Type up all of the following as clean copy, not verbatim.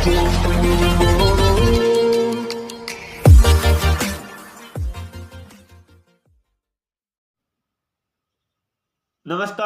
नमस्कार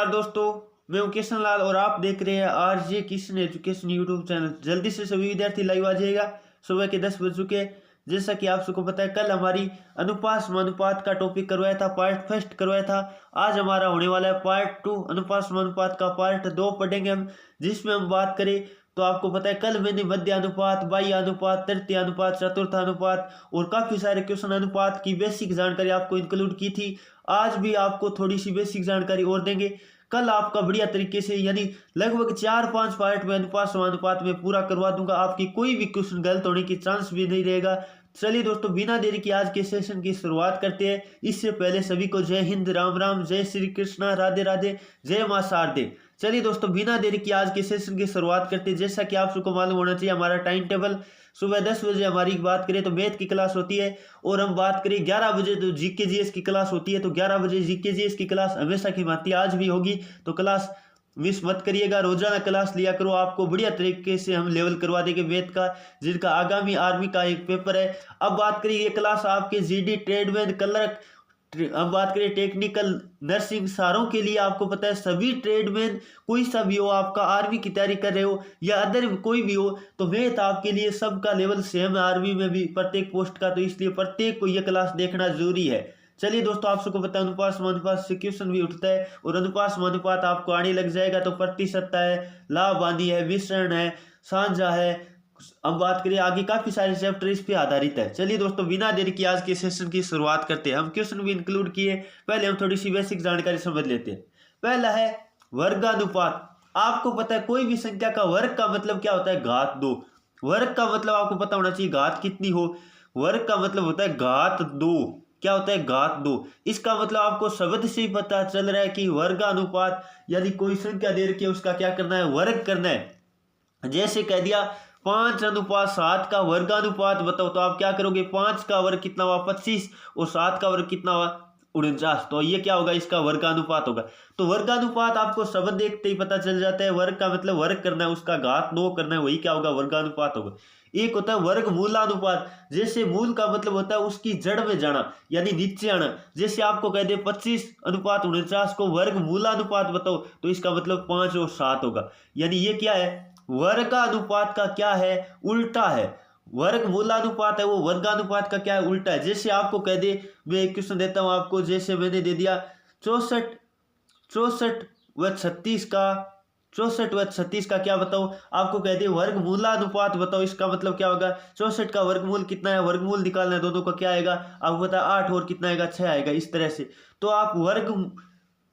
दोस्तों, मैं हूं किशन लाल और आप देख रहे हैं RJ Kishan education YouTube channel. जल्दी से सभी विद्यार्थी लाइव आ जाइएगा। सुबह के 10 बज चुके हैं। जैसा कि आप सबको पता है, कल हमारी अनुपात समानुपात का टॉपिक करवाया था, पार्ट फर्स्ट करवाया था। आज हमारा होने वाला है पार्ट 2, अनुपात समानुपात का पार्ट 2 पढ़ेंगे हम, जिसमें हम बात करें तो आपको पता है कल मैंने मध्य अनुपात, बाह्य अनुपात, तृतीय अनुपात, चतुर्थ अनुपात और काफी सारे क्वेश्चन अनुपात की बेसिक जानकारी आपको इंक्लूड की थी। आज भी आपको थोड़ी सी बेसिक जानकारी और देंगे। कल आपका बढ़िया तरीके से यानी लगभग 4-5 पार्ट में अनुपात समानुपात में पूरा करवा दूंगा। आपकी कोई भी क्वेश्चन गलत होने की चांस भी नहीं रहेगा। चलिए दोस्तों, बिना देरी की आज के सेशन की शुरुआत करते हैं। इससे पहले सभी को जय हिंद, राम राम, जय श्री कृष्णा, राधे राधे, जय मां शारदे। चलिए दोस्तों, बिना देरी की आज के सेशन की शुरुआत करते हैं। जैसा कि आप सबको मालूम होना चाहिए, हमारा टाइम टेबल सुबह 10 बजे हमारी बात करें तो मैथ की क्लास होती है, और हम बात करें 11 बजे तो जीके जीएस की क्लास होती है। तो 11 बजे जीके जीएस की क्लास हमेशा की भांति आज भी होगी, तो क्लास मिस मत करिएगा। रोजाना क्लास लिया करो, आपको बढ़िया तरीके से हम लेवल करवा देंगे मैथ का, जिनका आगामी आर्मी का एक पेपर है। अब बात करें ये क्लास आपके जीडी, ट्रेडमैन, क्लर्क, अब बात करें टेक्निकल, नर्सिंग, सारों के लिए आपको पता है सभी ट्रेडमैन, कोई सा भी हो, आपका आर्मी की तैयारी कर रहे हो या अदर कोई भी हो, तो मैथ आपके लिए सबका लेवल सेम है आर्मी में भी प्रत्येक पोस्ट का। तो इसलिए प्रत्येक को यह क्लास देखना जरूरी है। चलिए दोस्तों, आप सबको पता है अनुपात समानुपात से क्वेश्चन भी उठता है, और अनुपात समानुपात आपको आने लग जाएगा। तो प्रतिशतता है, लाभ हानि है, मिश्रण है, साझा है। अब बात करिए आगे, काफी सारे चैप्टर इस पे आधारित है। चलिए दोस्तों, बिना देरी की आज के सेशन की शुरुआत करते हैं। हम क्वेश्चन भी इंक्लूड किए, पहले हम थोड़ी सी बेसिक जानकारी समझ लेते हैं। पहला है वर्गानुपात। आपको पता है कोई भी संख्या का वर्ग का मतलब क्या होता है? घात 2। वर्ग का मतलब आपको पता होना चाहिए घात कितनी हो। वर्ग का मतलब होता है घात 2। क्या होता है? घात 2। इसका मतलब आपको शब्द से ही पता चल रहा है कि वर्गानुपात यानी कोई संख्या दे रखी है, उसका क्या करना है? वर्ग करना है। जैसे कह दिया 5:7 का वर्गानुपात बताओ, तो आप क्या करोगे? 5 का वर्ग कितना हुआ? 25, और 7 का वर्ग कितना हुआ? 49। तो ये क्या होगा? इसका वर्गानुपात होगा। तो वर्गानुपात आपको शब्द देखते ही पता चल जाता है। वर्ग का मतलब वर्ग करना है, उसका घात 2 करना है, वही क्या होगा? वर्गानुपात होगा। एक होता है वर्ग मूलानुपात। जैसे मूल का मतलब होता है उसकी जड़ में जाना, यानी नीचे आना। जैसे आपको कह दे 25:49 को वर्ग मूलानुपात बताओ, तो इसका मतलब 5 और 7 होगा। यानी ये क्या है? वर्गानुपात का क्या है? उल्टा है। वर्ग मूलानुपात है, वो वर्गानुपात का क्या है? उल्टा है। जैसे आपको कह दे, मैं एक क्वेश्चन देता हूं आपको, जैसे मैंने दे दिया 64 व 36 का क्या बताओ? आपको कह दे वर्ग मूलानुपात बताओ, इसका मतलब क्या होगा? 64 का वर्गमूल कितना है? वर्गमूल निकालना है, दोनों का क्या आएगा? आपको पता है 8 और कितना आएगा? 6 आएगा। इस तरह से तो आप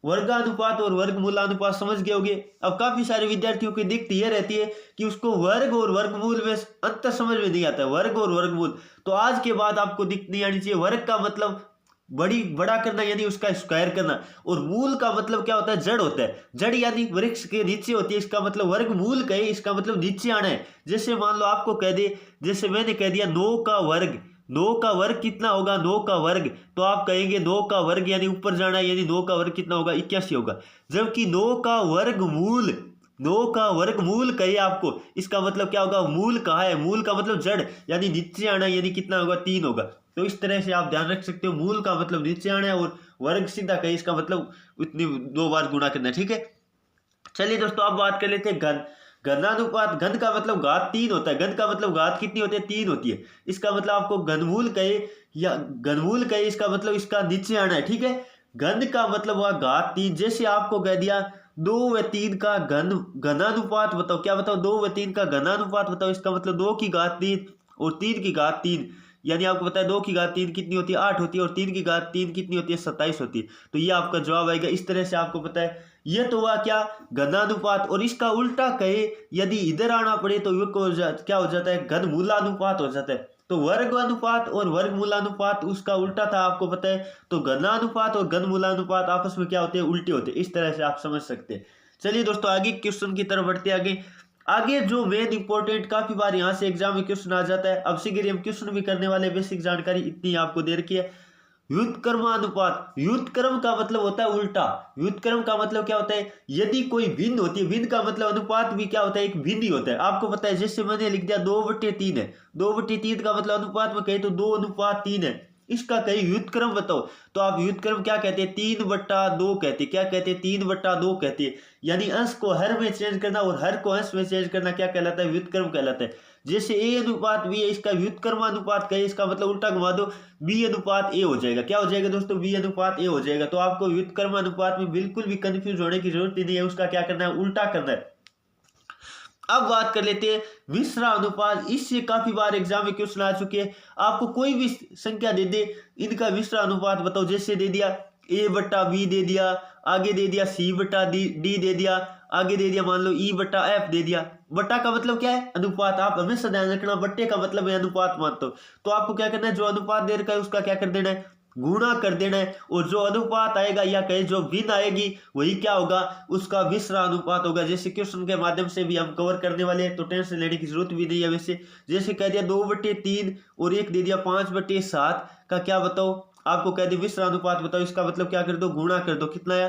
वर्गानुपात और वर्गमूलानुपात समझ गए होंगे। अब काफी सारे विद्यार्थियों की दिक्कत यह रहती है कि उसको वर्ग और वर्गमूल में अंतर समझ में नहीं आता है, वर्ग और वर्गमूल। तो आज के बाद आपको दिक्कत नहीं आनी चाहिए। वर्ग का मतलब बड़ा करना, यानी उसका स्क्वायर करना, और मूल का मतलब क्या होता है? जड़ होता है। जड़ यानी वृक्ष के नीचे होती है, इसका मतलब वर्गमूल कहे, इसका मतलब नीचे आना है। जैसे मान लो आपको कह दे, जैसे मैंने कह दिया 9 का वर्ग, 9 का वर्ग कितना होगा? 9 का वर्ग, तो आप कहेंगे 9 का वर्ग यानी ऊपर जाना है, यानी 9 का वर्ग कितना होगा? 81 होगा। जबकि 9 का वर्गमूल, 9 का वर्गमूल कहिए आपको, इसका मतलब क्या होगा? मूल कहा है, मूल का मतलब जड़, यानी नीचे आना, यानी कितना होगा? 3 होगा। तो इस तरह से आप ध्यान रख सकते हो, मूल का मतलब नीचे आना है, और वर्ग सीधा कहिए, इसका मतलब उतनी 2 बार गुणा करना है। ठीक है, चलिए दोस्तों, अब बात कर लेते हैं घन। घनानुपात। घन का मतलब घात 3 होता है। घन का मतलब घात कितनी होती है? 3 होती है। इसका मतलब आपको घनमूल कहे या घनमूल कहे, इसका मतलब इसका नीचे आना है। ठीक है, घन का मतलब हुआ घात 3। जैसे आपको कह दिया 2 व 3 का घनानुपात बताओ। क्या बताओ? 2 व 3 का घनानुपात बताओ। इसका मतलब 2 की घात 3 और 3 की घात 3, यानी आपको पता है 2 की घात 3 कितनी होती है? 8 होती है, और 3 की घात 3 कितनी होती है? 27 होती है। तो ये आपका जवाब आएगा। इस तरह से आपको पता है, ये तो हुआ क्या? घनानुपात। और इसका उल्टा कहे, यदि इधर आना पड़े तो ये क्या हो जाता है? घनमूलानुपात हो जाता है। तो वर्ग अनुपात और वर्गमूलानुपात उसका उल्टा था, आपको पता है। तो घनानुपात और घनमूलानुपात आपस में क्या होते हैं? उल्टे होते हैं। इस तरह से आप समझ सकते हैं। चलिए दोस्तों, आगे क्वेश्चन की तरफ बढ़ते आगे। आगे जो मेन इंपॉर्टेंट, काफी बार यहाँ से एग्जाम में क्वेश्चन आ जाता है। अब से हम क्वेश्चन भी करने वाले, बेसिक जानकारी इतनी आपको दे रखी है। व्युत्क्रमानुपात, व्युत्क्रम का मतलब होता है उल्टा। व्युत्क्रम का मतलब क्या होता है, यदि कोई भिन्न होती है, भिन्न का मतलब अनुपात भी क्या होता है, एक भिन्न ही होता है। आपको पता है, जैसे मैंने लिख दिया 2/3 है, 2/3 का मतलब अनुपात में कहे तो 2:3 है। इसका कहीं व्युत्क्रम बताओ तो आप व्युत्क्रम क्या कहते हैं, 3/2 कहते हैं। क्या कहते हैं, 3/2 कहते हैं। यानी अंश को हर में चेंज करना और हर को अंश में चेंज करना क्या कहलाता है, व्युत्क्रम कहलाता है। जैसे ए अनुपात बी है, इसका व्युत्क्रमानुपात कहे, इसका मतलब उल्टा घुमा दो, बी अनुपात ए हो जाएगा। क्या हो जाएगा दोस्तों, बी अनुपात ए हो जाएगा। तो आपको व्युत्क्रमानुपात में बिल्कुल भी कंफ्यूज होने की जरूरत ही नहीं है, उसका क्या करना है, उल्टा करना है। अब बात कर लेते हैं मिश्रा अनुपात। इससे काफी बार एग्जाम में क्वेश्चन आ चुके हैं। आपको कोई भी संख्या दे दे, इनका मिश्रा अनुपात बताओ। जैसे दे दिया a/b दे दिया, आगे दे दिया c/d दे दिया, आगे दे दिया मान लो e/f दे दिया। बट्टा का मतलब क्या है, अनुपात। आप हमेशा ध्यान रखना, बट्टे का मतलब है अनुपात मानते हो। तो आपको क्या करना है, जो अनुपात दे रखा है उसका क्या कर देना है, गुणा कर देना है। और जो अनुपात आएगा या कहे जो भिन्न आएगी वही क्या होगा, उसका मिश्रा अनुपात होगा। जैसे क्वेश्चन के माध्यम से भी हम कवर करने वाले हैं, तो टेंशन लेने की जरूरत भी नहीं है। वैसे जैसे कह दिया 2/3 और एक दे दिया 5/7 का क्या बताओ, आपको कह दिया मिश्रा अनुपात बताओ। इसका मतलब क्या कर दो, गुणा कर दो। कितना है,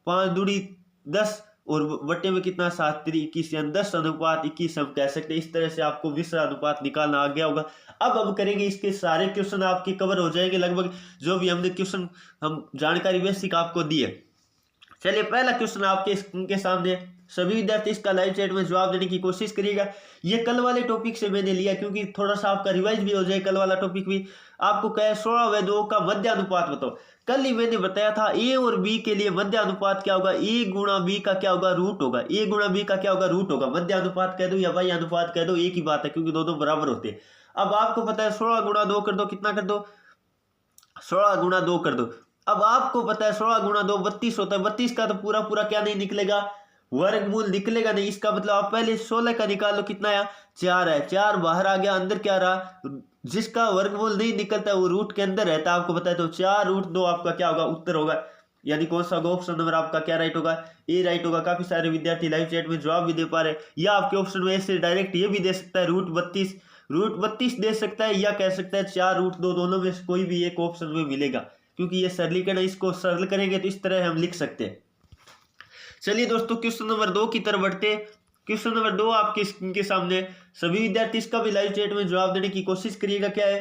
5 दूनी 10 और बट्टे में कितना 7×3 = 21, यानी 10:21 हम कह सकते हैं। इस तरह से आपको मिश्रा अनुपात निकालना आ गया होगा। अब हम करेंगे, इसके सारे क्वेश्चन आपके कवर हो जाएंगे लगभग, जो भी हमने क्वेश्चन हम जानकारी बेसिक आपको दी है। चलिए, पहला क्वेश्चन आपके उनके सामने, सभी विद्यार्थी इसका लाइव चैट में जवाब देने की कोशिश करिएगा। ये कल वाले टॉपिक से मैंने लिया, क्योंकि थोड़ा सा आपका रिवाइज भी हो जाए, कल वाला टॉपिक भी। आपको कहे 16/2 का मध्य अनुपात बताओ। कल ही मैंने बताया था ए और बी के लिए मध्य अनुपात क्या होगा, a/b का क्या होगा, रूट होगा। a/b का क्या होगा, रूट होगा। मध्य अनुपात कह दो या y अनुपात कह दो, एक ही बात है, क्योंकि दोनों बराबर होते हैं। अब आपको पता है 16 × 2 कर दो, कितना कर दो, 16 × 2 कर दो। अब आपको पता है 16 × 2 32 होता है। 32 का तो पूरा पूरा क्या नहीं निकलेगा, वर्गमूल निकलेगा नहीं। इसका मतलब आप पहले 16 का निकाल लो, कितना आया, 4 है। 4 बाहर आ गया, अंदर क्या रहा, जिसका वर्गमूल नहीं निकलता वो रूट के अंदर रहता है। आपको पता है, तो 4√2 आपका क्या होगा, उत्तर होगा। यानी कौन सा होगा, ऑप्शन नंबर आपका क्या राइट होगा, ए राइट होगा। काफी सारे विद्यार्थी लाइव चैट में जवाब भी दे पा रहे हैं, या आपके ऑप्शन में ऐसे डायरेक्ट ये भी दे सकता है, √32 दे सकता है, या कह सकता है 4√2, दोनों में से कोई भी एक ऑप्शन में मिलेगा, क्योंकि ये सरलीकरण है। इसको सरल करेंगे तो इस तरह हम लिख सकते हैं। चलिए दोस्तों, क्वेश्चन नंबर 2 की तरफ बढ़ते। क्वेश्चन नंबर 2 आपके स्क्रीन के सामने, सभी विद्यार्थी इसका भी लाइव चैट में जवाब देने की कोशिश करिएगा। क्या है,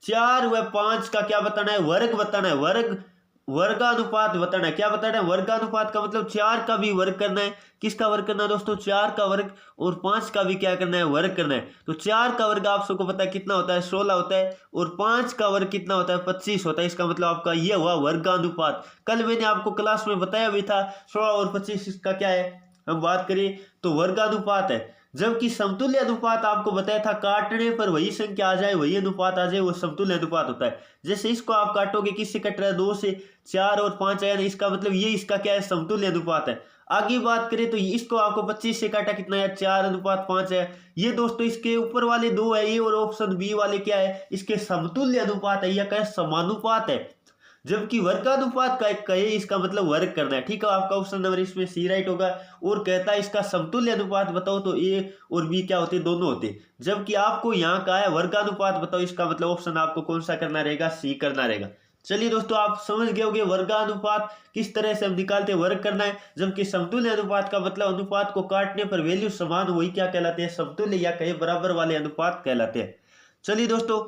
4 व 5 का क्या बताना है, वर्ग बताना है। वर्गानुपात बताना है। क्या बताना है, वर्गानुपात का मतलब 4 का भी वर्ग करना है। किसका वर्ग करना है दोस्तों, 4 का वर्ग, और 5 का भी क्या करना है, वर्ग करना है। तो 4 का वर्ग आप सबको पता है कितना होता है, 16 होता है, और 5 का वर्ग कितना होता है, 25 होता है। इसका मतलब आपका ये हुआ वर्गानुपात। कल मैंने आपको क्लास में बताया भी था, 16 और 25 इसका क्या है, हम बात करें तो वर्गानुपात है। जबकि समतुल्य अनुपात आपको बताया था, काटने पर वही संख्या आ जाए, वही अनुपात आ जाए, वो समतुल्य अनुपात होता है। जैसे इसको आप काटोगे, किससे कट रहा है, 2 से, 4 और 5 आया, इसका मतलब ये इसका क्या है, समतुल्य अनुपात है। आगे बात करें तो इसको आपको 25 से काटा, कितना है, 4:5 है। ये दोस्तों इसके ऊपर वाले 2 है, ये और ऑप्शन बी वाले क्या है, इसके समतुल्य अनुपात है, या क्या समानुपात है। जबकि वर्गानुपात का कहे, इसका मतलब वर्ग करना है। ठीक है, आपका ऑप्शन नंबर इसमें सी राइट होगा। और कहता है इसका समतुल्य अनुपात बताओ, तो ए और बी क्या होते, दोनों होते। जबकि आपको यहाँ कहा है वर्गानुपात बताओ, इसका मतलब ऑप्शन आपको कौन सा करना रहेगा, सी करना रहेगा। चलिए दोस्तों, आप समझ गए होंगे वर्गानुपात किस तरह से हम निकालते हैं, वर्ग करना है। जबकि समतुल्य अनुपात का मतलब अनुपात को काटने पर वैल्यू समान, वही क्या कहलाते हैं, समतुल्य, या कहे बराबर वाले अनुपात कहलाते हैं। चलिए दोस्तों,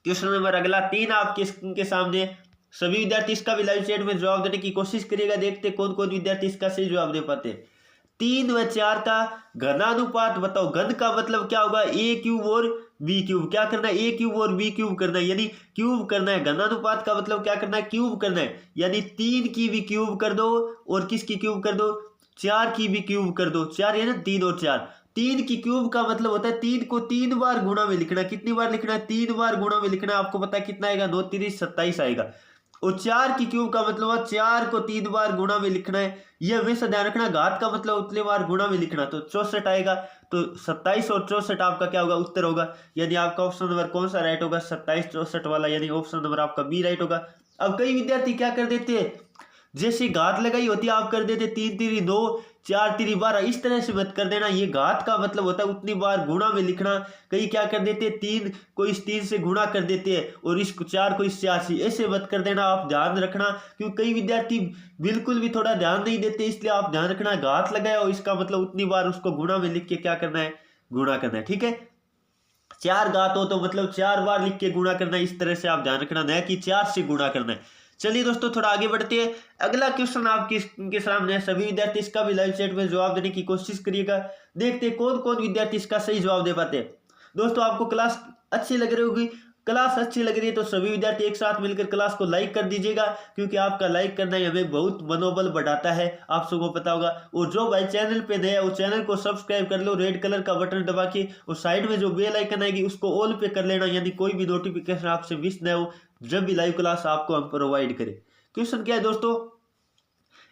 क्वेश्चन नंबर अगला 3 आपके सामने, सभी विद्यार्थी इसका भी लाइव चैट में जवाब देने की कोशिश करिएगा। देखते कौन कौन विद्यार्थी इसका सही जवाब दे पाते। 3 व 4 का घनानुपात बताओ। घन का मतलब क्या होगा, a³ और b³। क्या करना है, a³ और b³ करना है, यानी क्यूब करना है। घनानुपात का मतलब क्या करना है, क्यूब करना है। यानी 3 की भी क्यूब कर दो, और किसकी क्यूब कर दो, 4 की भी क्यूब कर दो। 4 है ना, 3 और 4। 3 की क्यूब का मतलब होता है 3 को 3 बार गुणा में लिखना। कितनी बार लिखना है, 3 बार गुणा में लिखना। आपको पता है कितना आएगा, 9×3 = 27 आएगा। और 4 की क्यूब का मतलब है 4 को 3 बार गुणा में लिखना है। ये हमेशा ध्यान रखना, घात का मतलब उतने बार गुणा में लिखना। तो 64 आएगा। तो 27 और 64 आपका क्या होगा, उत्तर होगा। यानी आपका ऑप्शन नंबर कौन सा राइट होगा, 27 64 वाला, यानी ऑप्शन नंबर आपका बी राइट होगा। अब कई विद्यार्थी क्या कर देते हैं, जैसे घात लगाई होती है आप कर देते 3×3 = 9, 4×3 = 12, इस तरह से मत कर देना। ये घात का मतलब होता है उतनी बार गुणा में लिखना। कई क्या कर देते हैं, 3 को इस 3 से गुणा कर देते हैं और इस 4 को इस 4 से, ऐसे मत कर देना। आप ध्यान रखना, क्योंकि कई विद्यार्थी बिल्कुल भी थोड़ा ध्यान नहीं देते, इसलिए आप ध्यान रखना। घात लगाया और इसका मतलब उतनी बार उसको गुणा में लिख के क्या करना है, गुणा करना है। ठीक है, 4 घात हो तो मतलब 4 बार लिख के गुणा करना है, इस तरह से आप ध्यान रखना, न कि 4 से गुणा करना है। चलिए दोस्तों थोड़ा आगे बढ़ते हैं। अगला क्वेश्चन आपके सामने है। सभी विद्यार्थी इसका भी लाइव चैट में जवाब देने की कोशिश करिएगा। देखते हैं कौन कौन विद्यार्थी इसका सही जवाब दे पाते हैं। दोस्तों आपको क्लास अच्छी लग रही होगी, क्लास अच्छी लग रही है तो सभी विद्यार्थी एक साथ मिलकर क्लास को लाइक कर दीजिएगा, क्योंकि आपका लाइक करना ही हमें बहुत मनोबल बढ़ाता है, आप सबको पता होगा। और जो भाई चैनल पे नया वो चैनल को सब्सक्राइब कर लो, रेड कलर का बटन दबा के, और साइड में जो बेल आइकन आएगी उसको ऑल पे कर लेना, यानी कोई भी नोटिफिकेशन आपसे मिस न हो जब भी लाइव क्लास आपको हम प्रोवाइड करें। क्वेश्चन क्या है दोस्तों,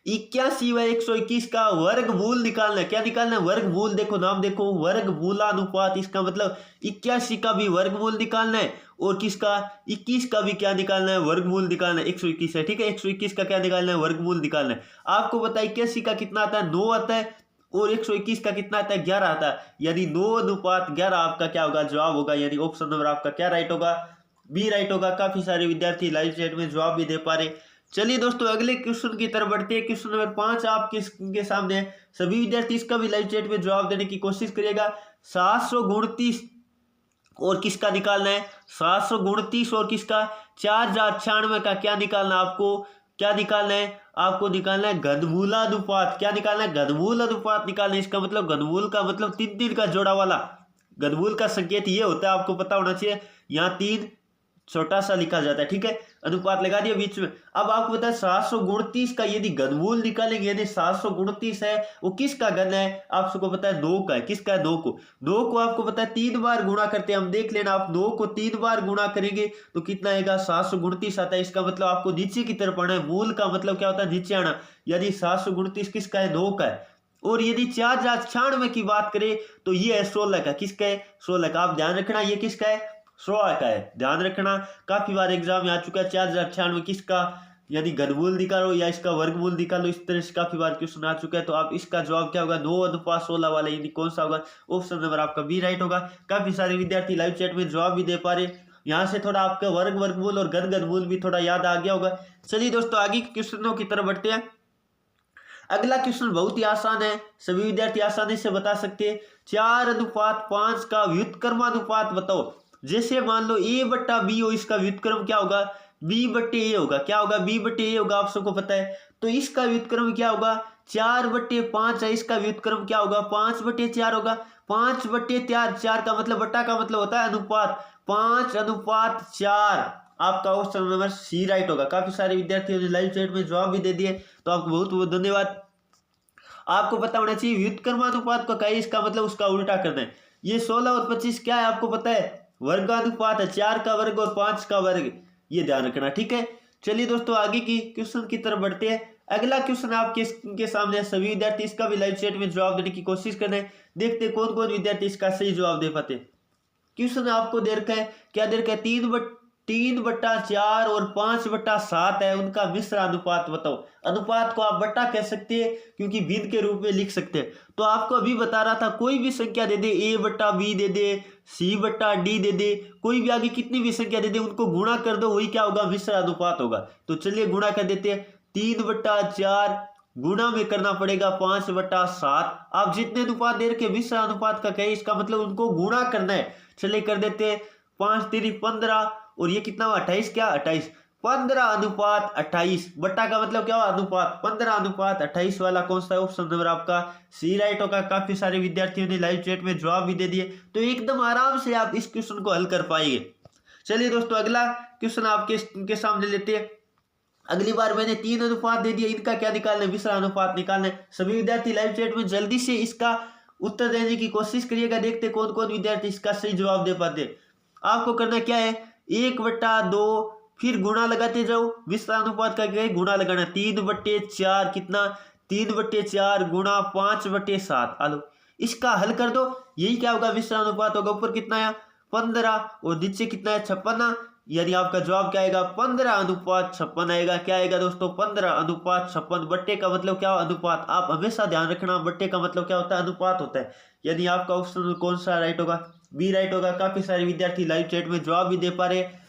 81/121 का वर्गमूल निकालना है। क्या निकालना है, वर्गमूल। देखो नाम देखो, वर्गमूलानुपात, इसका मतलब 81 का भी वर्गमूल निकालना है और किसका, 21 का भी क्या निकालना है, वर्गमूल निकालना है। 121 है, ठीक है, 121 का क्या निकालना है, वर्गमूल निकालना है। आपको पता है 81 का कितना आता है, 9 आता है, और 121 का कितना आता है, 11 आता है, यानी 9:11 आपका क्या होगा, जवाब होगा। यानी ऑप्शन नंबर आपका क्या राइट होगा, बी राइट होगा। काफी सारे विद्यार्थी लाइव चैट में जवाब भी दे पा रहे। चलिए दोस्तों अगले क्वेश्चन की तरफ बढ़ते हैं। क्वेश्चन नंबर 5 आपके सामने है। सभी विद्यार्थी इसका भी लाइव चैट में जवाब देने की कोशिश करिएगा। 729 और किसका निकालना है, 729 और किसका, 4096 का क्या निकालना, आपको क्या निकालना है, आपको निकालना है घनमूलानुपात। क्या निकालना है, घनमूल अनुपात निकालना है। इसका मतलब घनमूल का मतलब 3 का जोड़ा वाला। घनमूल का संकेत ये होता है, आपको पता होना चाहिए। यहाँ 3 छोटा सा लिखा जाता है, ठीक है, अनुपात लगा दिया बीच में। अब आपको पता है 729 का यदि घनमूल निकालेंगे, यानी 729 है वो किसका घन है, आप सबको पता है 9 का है। किसका है, 9 को आपको पता है 3 बार गुणा करते हैं हम, देख लेना आप। 9 को 3 बार गुणा करेंगे तो कितना आएगा, 729 आता है। इसका मतलब आपको नीचे की तरफ आना है। मूल का मतलब क्या होता है, नीचे आना, यानी 729 किसका है, 9 का है। और यदि 4096 की बात करें तो ये है 16 का। किसका है, 16 का। आप ध्यान रखना ये किसका है, 16 का है, ध्यान रखना। काफी बार एग्जाम में आ चुका है 4096 किसका, यदि घनमूल निकालो या इसका वर्गमूल निकालो, इस तरह से काफी बार क्वेश्चन आ चुका है। तो आप इसका जवाब क्या होगा, 9:16 वाला, यानी कौन सा होगा, ऑप्शन नंबर आपका बी राइट होगा। काफी सारे विद्यार्थी लाइव चैट में जवाब भी दे पा रहे। यहाँ से थोड़ा आपका वर्गमूल और घनमूल भी थोड़ा याद आ गया होगा। चलिए दोस्तों आगे क्वेश्चनों की तरफ बढ़ते हैं। अगला क्वेश्चन बहुत ही आसान है, सभी विद्यार्थी आसानी से बता सकते हैं। 4:5 का व्युत्क्रमानुपात बताओ। जैसे मान लो a/b हो, इसका व्युत्क्रम क्या होगा, b/a होगा। क्या होगा, b/a होगा, आप सबको पता है। तो इसका व्युत्क्रम क्या होगा, 4/5 है, इसका व्युत्क्रम क्या होगा, 5/4 होगा। 5/4, 4 का मतलब बट्टा का मतलब होता है अनुपात, 5:4 आपका ऑप्शन नंबर सी राइट होगा। काफी सारे विद्यार्थियों ने लाइव चैट में जवाब भी दे दिए, तो आपको बहुत बहुत धन्यवाद। आपको पता होना चाहिए व्युत्क्रमानुपात को क्या है, इसका मतलब उसका उल्टा करना है। ये 16 और 25 क्या है, आपको पता है, वर्गानुपात है, 4 का वर्ग और 5 का वर्ग, ये ध्यान रखना, ठीक है। चलिए दोस्तों आगे की क्वेश्चन की तरफ बढ़ते हैं। अगला क्वेश्चन आपके सामने है। सभी विद्यार्थी इसका भी लाइव चैट में जवाब देने की कोशिश कर रहे हैं। देखते हैं कौन कौन विद्यार्थी इसका सही जवाब दे पाते हैं। क्वेश्चन आपको दे रखा है, क्या दे रखा है, 3/4 और 5/7 है, उनका मिश्र अनुपात बताओ। अनुपात को आप बट्टा कह सकते हैं, क्योंकि भिन्न के रूप में लिख सकते हैं। तो आपको अभी बता रहा था, कोई भी संख्या दे दे, a/b दे दे, c/d दे दे, कोई भी आगे कितनी भी संख्या दे दे, उनको गुणा कर दो, वही क्या होगा, मिश्र अनुपात होगा। तो चलिए गुणा कर देते हैं। 3/4 गुणा में करना पड़ेगा 5/7। आप जितने अनुपात दे रखे मिश्र अनुपात का कहे, इसका मतलब उनको गुणा करना है। चलिए कर देते हैं, 5×3 15, और ये कितना हुआ, 28, क्या 28, 15:28। बट्टा का मतलब क्या हुआ, अनुपात, 15:28 वाला कौन सा है, ऑप्शन नंबर आपका सी राइट होगा। काफी सारे विद्यार्थियों ने लाइव चैट में जवाब भी दे दिए, तो एकदम आराम से आप इस क्वेश्चन को हल कर पाएंगे। चलिए दोस्तों अगला क्वेश्चन आपके सामने लेते हैं। अगली बार मैंने 3 अनुपात दे दिया, इनका क्या निकालना है, मिश्र अनुपात निकालना है। सभी विद्यार्थी लाइव चैट में जल्दी से इसका उत्तर देने की कोशिश करिएगा। देखते कौन कौन विद्यार्थी इसका सही जवाब दे पाते। आपको करना क्या है, 1/2 फिर गुणा लगाते जाओ। मिश्र अनुपात का क्या है, गुणा लगाना। 3/4 कितना, 3/4 गुणा 5/7। आलो इसका हल कर दो, यही क्या होगा, मिश्र अनुपात होगा। ऊपर कितना है, 15, और नीचे कितना है, 56। यानी आपका जवाब क्या आएगा 15:56 आएगा। क्या आएगा दोस्तों 15:56। बट्टे का मतलब क्या अनुपात, आप हमेशा ध्यान रखना बट्टे का मतलब क्या होता है अनुपात होता है। यानी आपका ऑप्शन कौन सा राइट होगा, बी राइट होगा। काफी सारे विद्यार्थी लाइव चैट में जवाब भी दे पा रहे हैं।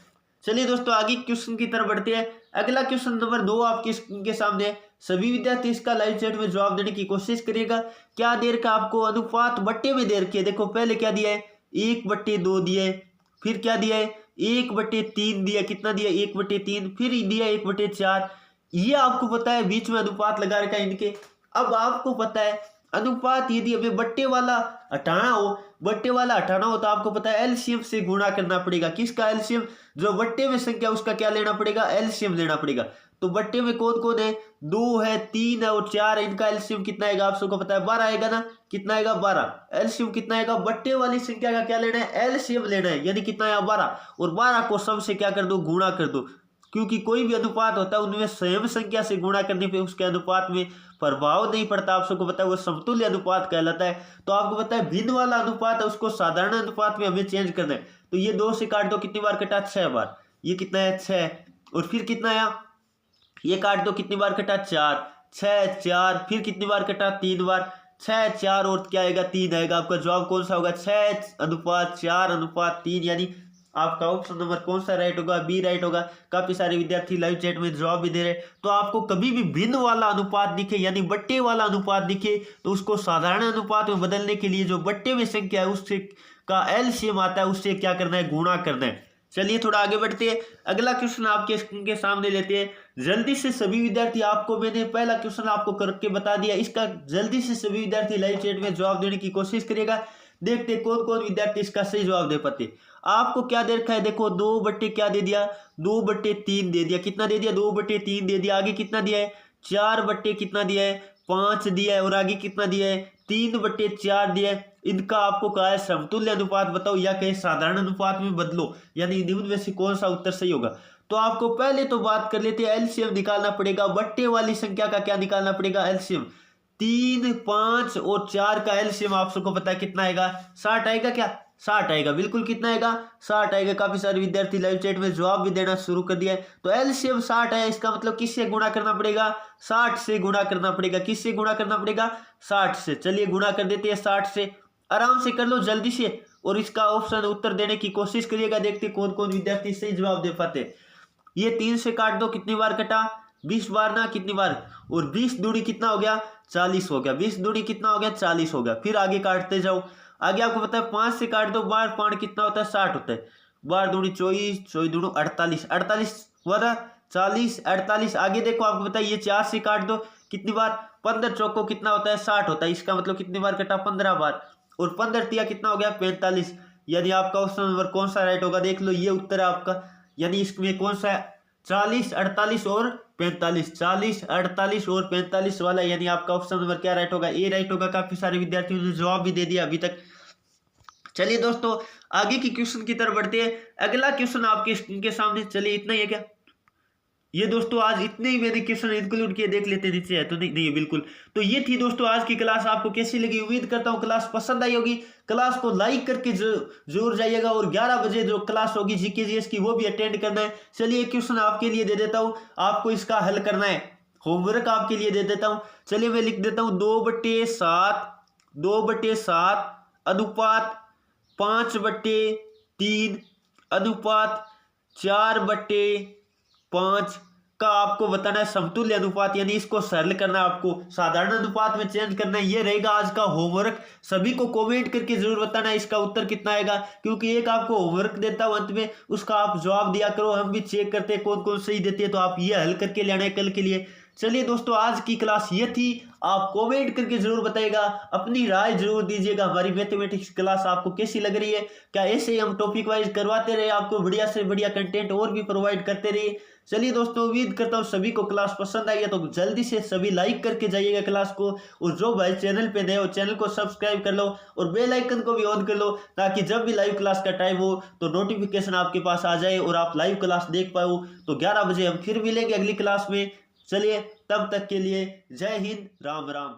चलिए दोस्तों आगे क्वेश्चन की तरफ बढ़ते हैं। अगला क्वेश्चन नंबर 2 आपके स्क्रीन के सामने है। सभी विद्यार्थी इसका लाइव चैट में जवाब देने की कोशिश करिएगा। क्या दे रखा आपको, अनुपात बट्टे में दे रखी है। देखो पहले क्या दिया है 1/2 दिया है, फिर क्या दिया है 1/3 दिया, कितना दिया 1/3, फिर दिया 1/4। ये आपको पता है बीच में अनुपात लगा रखा है इनके। अब आपको पता है अनुपात यदि हमें बट्टे वाला हटाना हो, बट्टे वाला हटाना हो तो आपको पता है एलसीएम से गुणा करना पड़ेगा। किसका एलसीएम, जो बट्टे में संख्या उसका क्या लेना पड़ेगा, एलसीएम लेना पड़ेगा। तो बट्टे में कौन कौन है, 2 है, 3 है और 4 है। इनका एलसीएम कितना आएगा आप सबको पता है 12 आएगा ना। कितना आएगा 12। एलसीएम कितना आएगा, बट्टे वाली संख्या का क्या लेना है, एलसीएम लेना है। यानी कितना आया 12, और 12 को सब से क्या कर दो, गुणा कर दो। क्योंकि कोई भी अनुपात होता है उनमें स्वयं संख्या से गुणा करने पे उसके अनुपात में प्रभाव नहीं पड़ता। आप सबको पता है वो समतुल्य अनुपात कहलाता है। तो आपको पता है भिन्न वाला अनुपात है उसको साधारण अनुपात में हमें चेंज करना है। तो ये 2 से काट दो, कितनी बार कटा 6 बार। ये कितना है 6, और फिर कितना आया, ये काट दो, कितनी बार कटा 4, 6 4, फिर कितनी बार कटा 3 बार, 6 4 और क्या आएगा 3 आएगा। आपका जवाब कौन सा होगा 6:4:3। यानी आपका ऑप्शन नंबर कौन सा राइट होगा, बी राइट होगा। काफी सारे विद्यार्थी लाइव चैट में जवाब भी दे रहे हैं। तो आपको कभी भी भिन्न वाला अनुपात दिखे यानी बट्टे वाला अनुपात दिखे तो उसको साधारण अनुपात में बदलने के लिए जो बट्टे में संख्या है उससे का एलसीएम आता है, उससे क्या करना है, गुणा करना है। चलिए थोड़ा आगे बढ़ते हैं। अगला क्वेश्चन आपके स्क्रीन के सामने लेते हैं। जल्दी से सभी विद्यार्थी, आपको मैंने पहला क्वेश्चन आपको करके बता दिया, इसका जल्दी से सभी विद्यार्थी लाइव चैट में जवाब देने की कोशिश करिएगा। देखते कौन कौन विद्यार्थी इसका सही जवाब दे पाते। आपको क्या दे रखा है, देखो 2 बट्टे क्या दे दिया, 2/3 दे दिया। कितना दे दिया 2/3 दे दिया। आगे कितना दिया है 4 बट्टे कितना दिया है 5 दिया है, और आगे कितना दिया है 3/4 दिया है। इनका आपको कहा है समतुल्य अनुपात बताओ या कहीं साधारण अनुपात में बदलो, यानी निम्न में से कौन सा उत्तर सही होगा। तो आपको पहले तो बात कर लेते हैं, एलसीएम निकालना पड़ेगा। बट्टे वाली संख्या का क्या निकालना पड़ेगा, एलसीएम। 3 5 और 4 का एलसीएम आप सबको पता है कितना आएगा, 60 आएगा। क्या 60 आएगा, बिल्कुल कितना आएगा 60 आएगा। काफी सारे विद्यार्थी लाइव चैट में जवाब भी देना शुरू कर दिया है। तो एलसीएम 60 है, इसका मतलब किससे गुणा करना पड़ेगा, 60 से गुणा करना पड़ेगा। किससे गुणा करना पड़ेगा, 60 से। चलिए गुणा कर देते हैं 60 से, आराम से कर लो जल्दी से, और इसका ऑप्शन उत्तर देने की कोशिश करिएगा। देखते कौन कौन विद्यार्थी सही जवाब दे पाते। ये 3 से काट दो, कितनी बार कटा 20 बार ना, कितनी बार, और 20 दूनी कितना हो गया 40 हो गया। 20 दूनी कितना हो गया 40 हो गया। फिर आगे काटते जाओ। आगे आपको पता है 5 से काट दो, बार 5 कितना होता है 60 होता है। बार दूनी 24, 24 दूनी 48, 48 हुआ था 40, 48। आगे देखो आपको पता है ये 4 से काट दो, कितनी बार 15 चौको कितना होता है 60 होता है। इसका मतलब कितनी बार कटा 15 बार, और 15 तिया कितना हो गया 45। यानी आपका ऑप्शन नंबर कौन सा राइट होगा, देख लो ये उत्तर है आपका। यानी इसमें कौन सा है 40 48 और 45, 40 48 और 45 वाला, यानी आपका ऑप्शन नंबर क्या राइट होगा, ए राइट होगा। काफी सारे विद्यार्थियों ने जवाब भी दे दिया अभी तक। चलिए दोस्तों आगे की क्वेश्चन की तरफ बढ़ते हैं। अगला क्वेश्चन आपके स्क्रीन के सामने, चलिए इतना ही है क्या, ये दोस्तों आज इतने ही मैंने क्वेश्चन इंक्लूड किए, देख लेते नीचे है तो नहीं बिल्कुल। तो ये थी दोस्तों आज की क्लास। आपको कैसी लगी, उम्मीद करता हूँ क्लास पसंद आई होगी। क्लास को लाइक करके जरूर जाइएगा, और 11 बजे जो क्लास होगी जीके जीएस की वो भी अटेंड करना है। चलिए एक क्वेश्चन आपके लिए दे देता हूँ, आपको इसका हल करना है, होमवर्क आपके लिए दे देता हूँ। चलिए मैं लिख देता हूँ 2/7 अनुपात 5/3 अनुपात 4/5 का आपको बताना है समतुल्य अनुपात, यानी इसको सरल करना है, आपको साधारण अनुपात में चेंज करना है। ये रहेगा आज का होमवर्क। सभी को कमेंट करके जरूर बताना है इसका उत्तर कितना आएगा, क्योंकि एक आपको होमवर्क देता हूं अंत में, उसका आप जवाब दिया करो, हम भी चेक करते हैं कौन कौन सही देते हैं। तो आप ये हल करके लाना है कल के लिए। चलिए दोस्तों आज की क्लास ये थी। आप कमेंट करके जरूर बताइएगा, अपनी राय जरूर दीजिएगा। हमारी मैथमेटिक्स क्लास आपको कैसी लग रही है, क्या ऐसे ही हम टॉपिक वाइज करवाते रहे, आपको बढ़िया से बढ़िया कंटेंट और भी प्रोवाइड करते रहिए। चलिए दोस्तों उम्मीद करता हूँ सभी को क्लास पसंद आई है, तो जल्दी से सभी लाइक करके जाइएगा क्लास को, और जो भाई चैनल पे नए हो चैनल को सब्सक्राइब कर लो और बेल आइकन को भी ऑन कर लो, ताकि जब भी लाइव क्लास का टाइम हो तो नोटिफिकेशन आपके पास आ जाए और आप लाइव क्लास देख पाओ। तो 11 बजे हम फिर मिलेंगे अगली क्लास में। चलिए तब तक के लिए जय हिंद, राम राम।